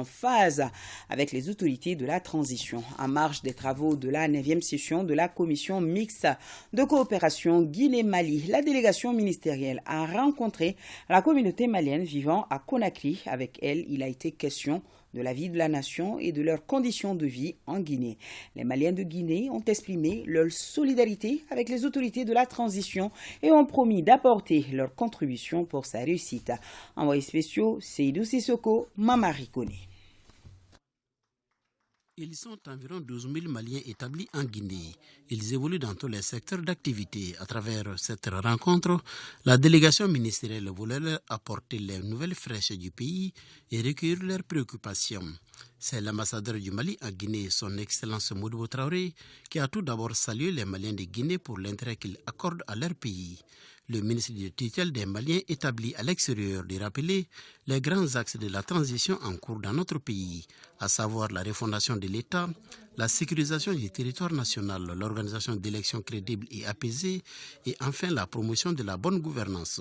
phase avec les autorités de la transition. En marge des travaux de la 9e session de la commission mixte de coopération Guinée-Mali, la délégation ministérielle a rencontré la communauté malienne vivant à Conakry. Avec elle, il a été question de la vie de la nation et de leurs conditions de vie en Guinée. Les Maliens de Guinée ont exprimé leur solidarité avec les autorités de la transition et ont promis d'apporter leur contribution pour sa réussite. Envoyés spéciaux, Seydou Sissoko, Mamari Kone. Ils sont environ 12 000 Maliens établis en Guinée. Ils évoluent dans tous les secteurs d'activité. À travers cette rencontre, la délégation ministérielle voulait leur apporter les nouvelles fraîches du pays et recueillir leurs préoccupations. C'est l'ambassadeur du Mali en Guinée, son Excellence Modibo Traoré, qui a tout d'abord salué les Maliens de Guinée pour l'intérêt qu'ils accordent à leur pays. Le ministre du tutelle des Maliens établi à l'extérieur de rappeler les grands axes de la transition en cours dans notre pays, à savoir la refondation de l'État, la sécurisation du territoire national, l'organisation d'élections crédibles et apaisées et enfin la promotion de la bonne gouvernance.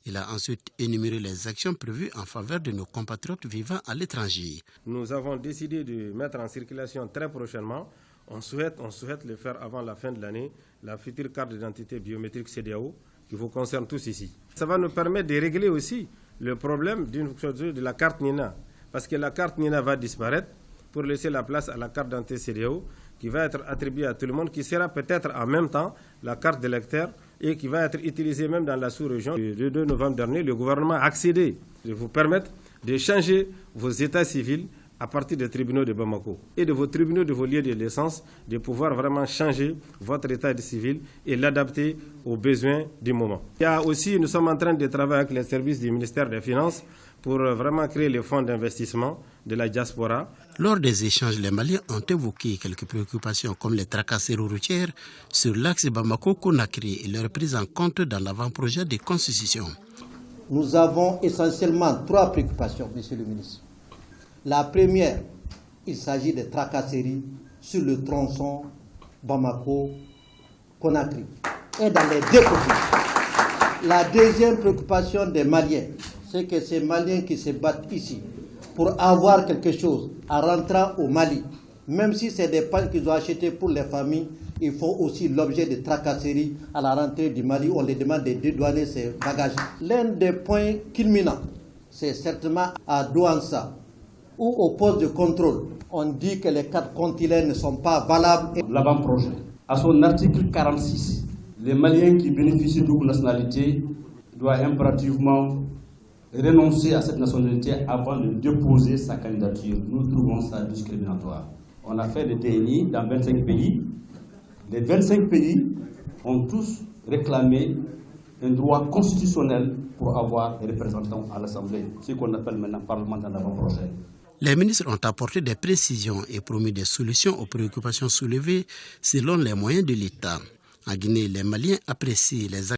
Il a ensuite énuméré les actions prévues en faveur de nos compatriotes vivant à l'étranger. Nous avons décidé de mettre en circulation très prochainement, on souhaite le faire avant la fin de l'année, la future carte d'identité biométrique CEDEAO qui vous concerne tous ici. Ça va nous permettre de régler aussi le problème de la carte NINA, parce que la carte NINA va disparaître pour laisser la place à la carte d'identité CEDEAO qui va être attribuée à tout le monde, qui sera peut-être en même temps la carte d'électeur et qui va être utilisée même dans la sous-région. Le 2 novembre dernier, le gouvernement a accédé de vous permettre de changer vos états civils à partir des tribunaux de Bamako et de vos tribunaux de vos lieux de naissance, de pouvoir vraiment changer votre état civil et l'adapter aux besoins du moment. Il y a aussi, nous sommes en train de travailler avec les services du ministère des Finances pour vraiment créer les fonds d'investissement de la diaspora. Lors des échanges, les Maliens ont évoqué quelques préoccupations comme les tracasseries routières sur l'axe Bamako-Conakry et leur prise en compte dans l'avant-projet de constitution. Nous avons essentiellement 3 préoccupations, monsieur le ministre. La première, il s'agit des tracasseries sur le tronçon Bamako-Conakry et dans les 2 côtés. La deuxième préoccupation des Maliens, c'est que ces Maliens qui se battent ici pour avoir quelque chose en rentrant au Mali, même si c'est des pagnes qu'ils ont achetés pour les familles, ils font aussi l'objet de tracasseries à la rentrée du Mali. On les demande de dédouaner ces bagages. L'un des points culminants, c'est certainement à Douança, ou au poste de contrôle, on dit que les 4 continents ne sont pas valables. L'avant-projet, à son article 46, les Maliens qui bénéficient de double nationalité doivent impérativement renoncer à cette nationalité avant de déposer sa candidature. Nous trouvons ça discriminatoire. On a fait des TNI dans 25 pays. Les 25 pays ont tous réclamé un droit constitutionnel pour avoir des représentants à l'Assemblée, ce qu'on appelle maintenant parlementaire d'avant-projet. Les ministres ont apporté des précisions et promis des solutions aux préoccupations soulevées selon les moyens de l'État. En Guinée, les Maliens apprécient les